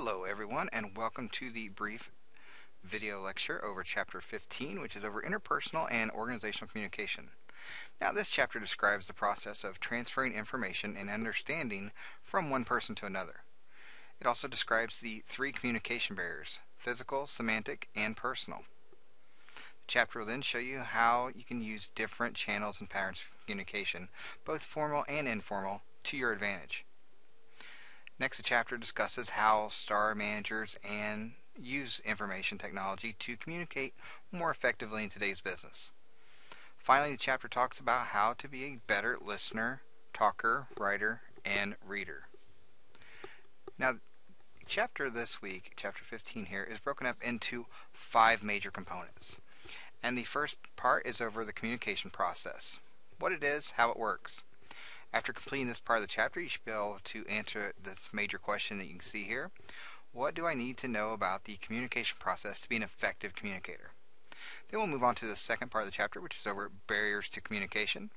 Hello everyone, and welcome to the brief video lecture over chapter 15, which is over interpersonal and organizational communication. Now this chapter describes the process of transferring information and understanding from one person to another. It also describes the three communication barriers: physical, semantic, and personal. The chapter will then show you how you can use different channels and patterns of communication, both formal and informal, to your advantage. Next, the chapter discusses how STAR managers and use information technology to communicate more effectively in today's business. Finally, the chapter talks about how to be a better listener, talker, writer, and reader. Now, chapter this week, chapter 15 here, is broken up into 5 major components. And the first part is over the communication process, what it is, how it works. After completing this part of the chapter, you should be able to answer this major question that you can see here. What do I need to know about the communication process to be an effective communicator? Then we'll move on to the second part of the chapter, which is over barriers to communication.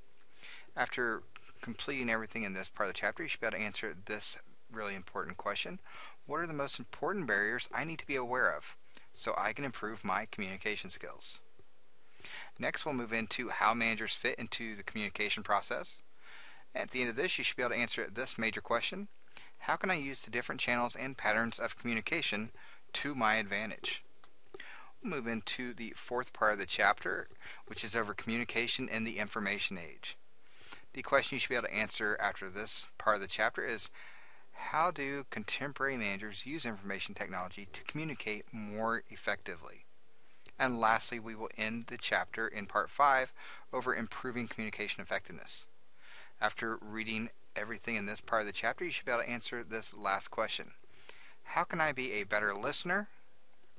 After completing everything in this part of the chapter, you should be able to answer this really important question. What are the most important barriers I need to be aware of so I can improve my communication skills? Next, we'll move into how managers fit into the communication process. At the end of this, you should be able to answer this major question: how can I use the different channels and patterns of communication to my advantage? We'll move into the fourth part of the chapter, which is over communication in the information age. The question you should be able to answer after this part of the chapter is: how do contemporary managers use information technology to communicate more effectively? And lastly, we will end the chapter in part 5 over improving communication effectiveness. After reading everything in this part of the chapter, you should be able to answer this last question: how can I be a better listener,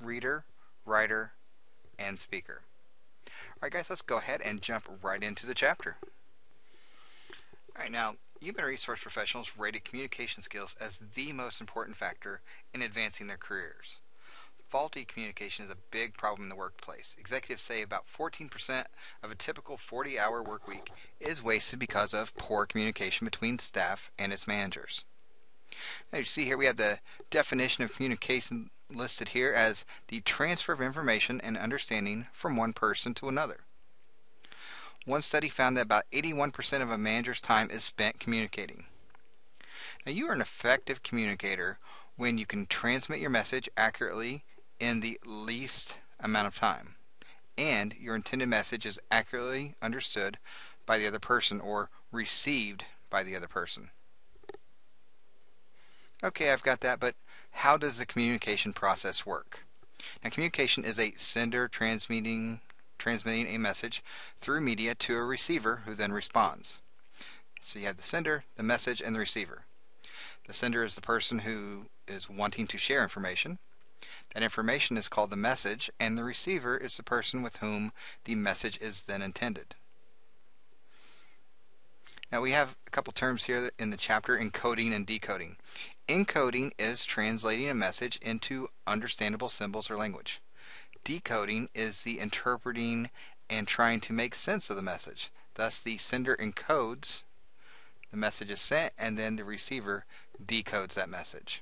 reader, writer, and speaker? Alright guys, let's go ahead and jump right into the chapter. Alright, now, human resource professionals rated communication skills as the most important factor in advancing their careers. Faulty communication is a big problem in the workplace. Executives say about 14% of a typical 40-hour work week is wasted because of poor communication between staff and its managers. Now you see here we have the definition of communication listed here as the transfer of information and understanding from one person to another. One study found that about 81% of a manager's time is spent communicating. Now you are an effective communicator when you can transmit your message accurately in the least amount of time, and your intended message is accurately understood by the other person or received by the other person. Okay, I've got that, but how does the communication process work? Now, communication is a sender transmitting a message through media to a receiver who then responds. So you have the sender, the message, and the receiver. The sender is the person who is wanting to share information. That information is called the message, and the receiver is the person with whom the message is then intended. Now we have a couple terms here in the chapter: encoding and decoding. Encoding is translating a message into understandable symbols or language. Decoding is the interpreting and trying to make sense of the message. Thus the sender encodes, the message is sent, and then the receiver decodes that message.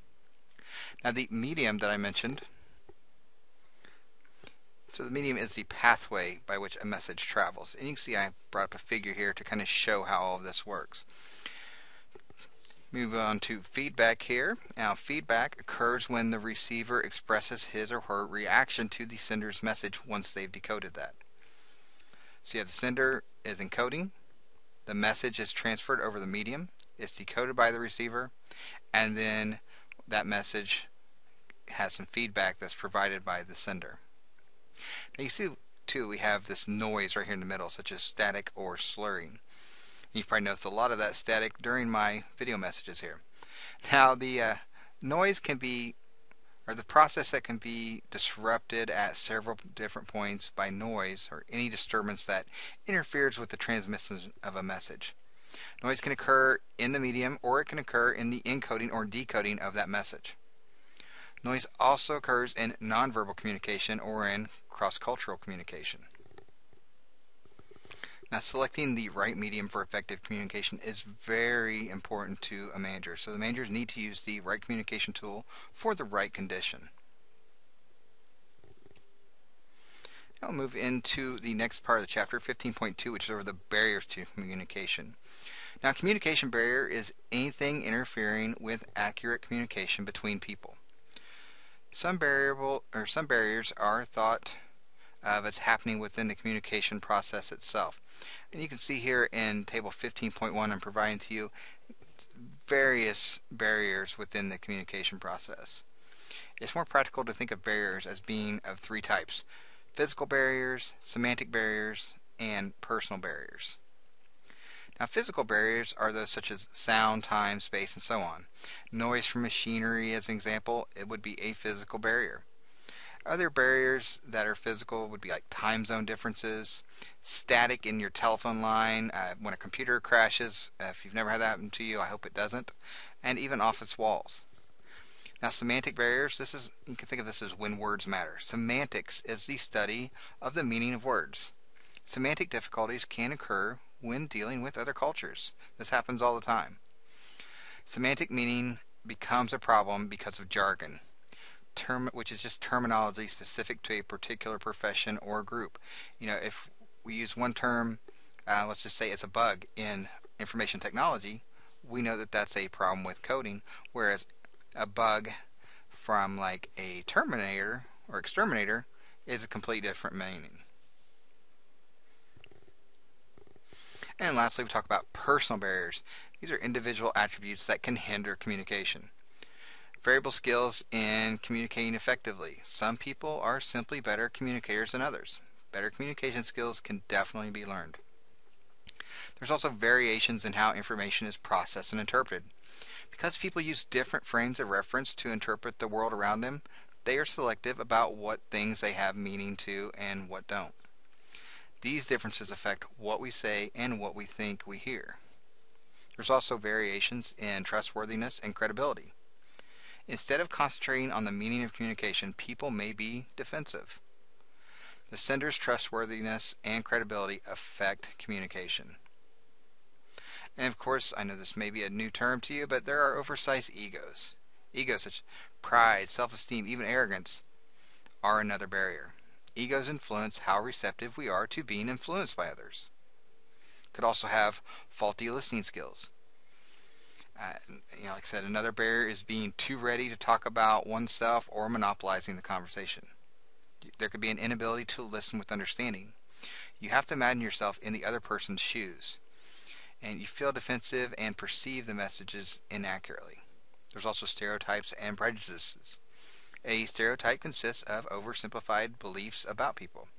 Now the medium that I mentioned, so the medium is the pathway by which a message travels. And you can see I brought up a figure here to kind of show how all of this works. Move on to feedback here. Now feedback occurs when the receiver expresses his or her reaction to the sender's message once they've decoded that. So you have the sender is encoding, the message is transferred over the medium, it's decoded by the receiver, and then that message has some feedback that's provided by the sender. Now you see too, we have this noise right here in the middle, such as static or slurring. You've probably noticed a lot of that static during my video messages here. Now the noise can be, or the process that can be disrupted at several different points by noise or any disturbance that interferes with the transmission of a message. Noise can occur in the medium, or it can occur in the encoding or decoding of that message. Noise also occurs in nonverbal communication or in cross-cultural communication. Now, selecting the right medium for effective communication is very important to a manager. So the managers need to use the right communication tool for the right condition. Now we'll move into the next part of the chapter, 15.2, which is over the barriers to communication. Now, communication barrier is anything interfering with accurate communication between people. Some barriers are thought of as happening within the communication process itself. And you can see here in table 15.1 I'm providing to you various barriers within the communication process. It's more practical to think of barriers as being of three types: physical barriers, semantic barriers, and personal barriers. Now, physical barriers are those such as sound, time, space, and so on. Noise from machinery, as an example, it would be a physical barrier. Other barriers that are physical would be like time zone differences, static in your telephone line, when a computer crashes. If you've never had that happen to you, I hope it doesn't. And even office walls. Now, semantic barriers, you can think of this as when words matter. Semantics is the study of the meaning of words. Semantic difficulties can occur when dealing with other cultures. This happens all the time. Semantic meaning becomes a problem because of jargon, which is just terminology specific to a particular profession or group. If we use one term, let's just say it's a bug in information technology, we know that that's a problem with coding, whereas a bug from like a Terminator or exterminator is a completely different meaning. And lastly, we talk about personal barriers. These are individual attributes that can hinder communication. Variable skills in communicating effectively. Some people are simply better communicators than others. Better communication skills can definitely be learned. There's also variations in how information is processed and interpreted. Because people use different frames of reference to interpret the world around them, they are selective about what things they have meaning to and what don't. These differences affect what we say and what we think we hear. There's also variations in trustworthiness and credibility. Instead of concentrating on the meaning of communication, people may be defensive. The sender's trustworthiness and credibility affect communication. And of course, I know this may be a new term to you, but there are oversized egos. Egos such as pride, self-esteem, even arrogance are another barrier. Egos influence how receptive we are to being influenced by others. Could also have faulty listening skills. Like I said, another barrier is being too ready to talk about oneself or monopolizing the conversation. There could be an inability to listen with understanding. You have to imagine yourself in the other person's shoes, and you feel defensive and perceive the messages inaccurately. There's also stereotypes and prejudices. A stereotype consists of oversimplified beliefs about people.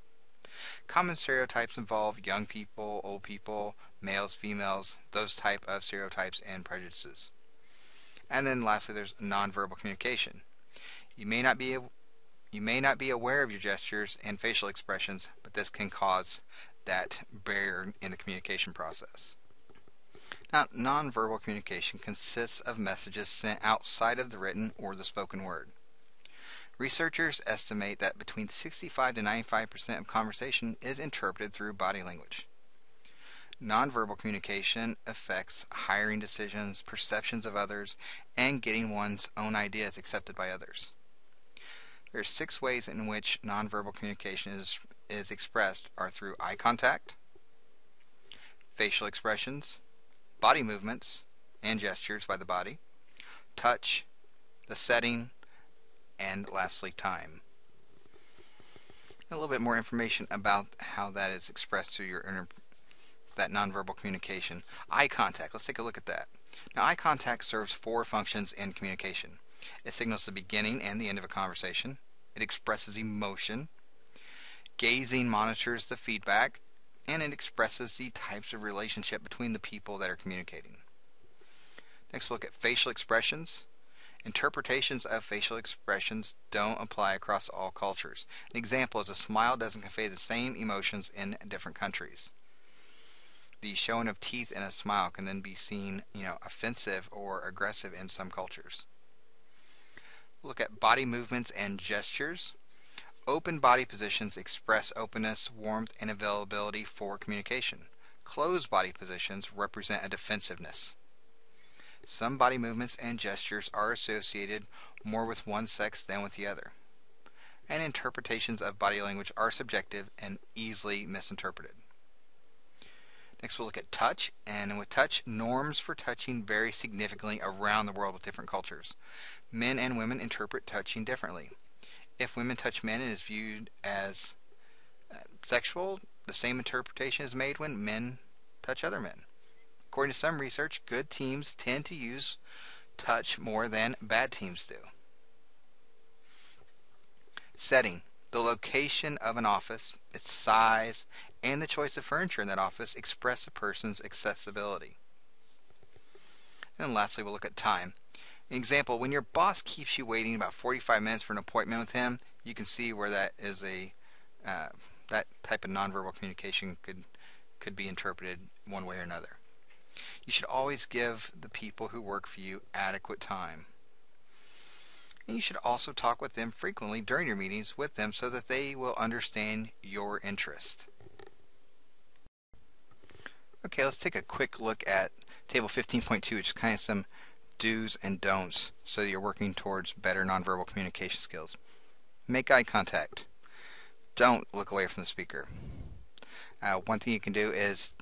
Common stereotypes involve young people, old people, males, females, those type of stereotypes and prejudices. And then lastly, there's nonverbal communication. You may not be aware of your gestures and facial expressions, but this can cause that barrier in the communication process. Now, nonverbal communication consists of messages sent outside of the written or the spoken word. Researchers estimate that between 65 to 95% of conversation is interpreted through body language. Nonverbal communication affects hiring decisions, perceptions of others, and getting one's own ideas accepted by others. There are 6 ways in which nonverbal communication is expressed are through eye contact, facial expressions, body movements and gestures by the body, touch, the setting, and lastly, time. A little bit more information about how that is expressed through that nonverbal communication. Eye contact. Let's take a look at that. Now, eye contact serves 4 functions in communication. It signals the beginning and the end of a conversation. It expresses emotion. Gazing monitors the feedback, and it expresses the types of relationship between the people that are communicating. Next, we'll look at facial expressions. Interpretations of facial expressions don't apply across all cultures. An example is a smile doesn't convey the same emotions in different countries. The showing of teeth in a smile can then be seen, offensive or aggressive in some cultures. We'll look at body movements and gestures. Open body positions express openness, warmth, and availability for communication. Closed body positions represent a defensiveness. Some body movements and gestures are associated more with one sex than with the other. And interpretations of body language are subjective and easily misinterpreted. Next we'll look at touch, and with touch, norms for touching vary significantly around the world with different cultures. Men and women interpret touching differently. If women touch men, it is viewed as sexual. The same interpretation is made when men touch other men. According to some research, good teams tend to use touch more than bad teams do. Setting. The location of an office, its size, and the choice of furniture in that office express a person's accessibility. And then lastly, we'll look at time. An example, when your boss keeps you waiting about 45 minutes for an appointment with him, you can see where that is that type of nonverbal communication could be interpreted one way or another. You should always give the people who work for you adequate time. And you should also talk with them frequently during your meetings with them so that they will understand your interest. Okay, let's take a quick look at table 15.2, which is kind of some do's and don'ts so that you're working towards better nonverbal communication skills. Make eye contact. Don't look away from the speaker. One thing you can do is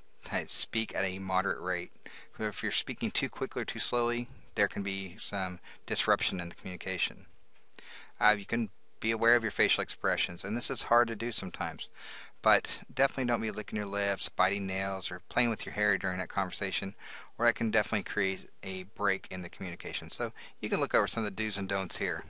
speak at a moderate rate. If you're speaking too quickly or too slowly, there can be some disruption in the communication. You can be aware of your facial expressions, and this is hard to do sometimes, but definitely don't be licking your lips, biting nails, or playing with your hair during that conversation, or that can definitely create a break in the communication. So you can look over some of the do's and don'ts here.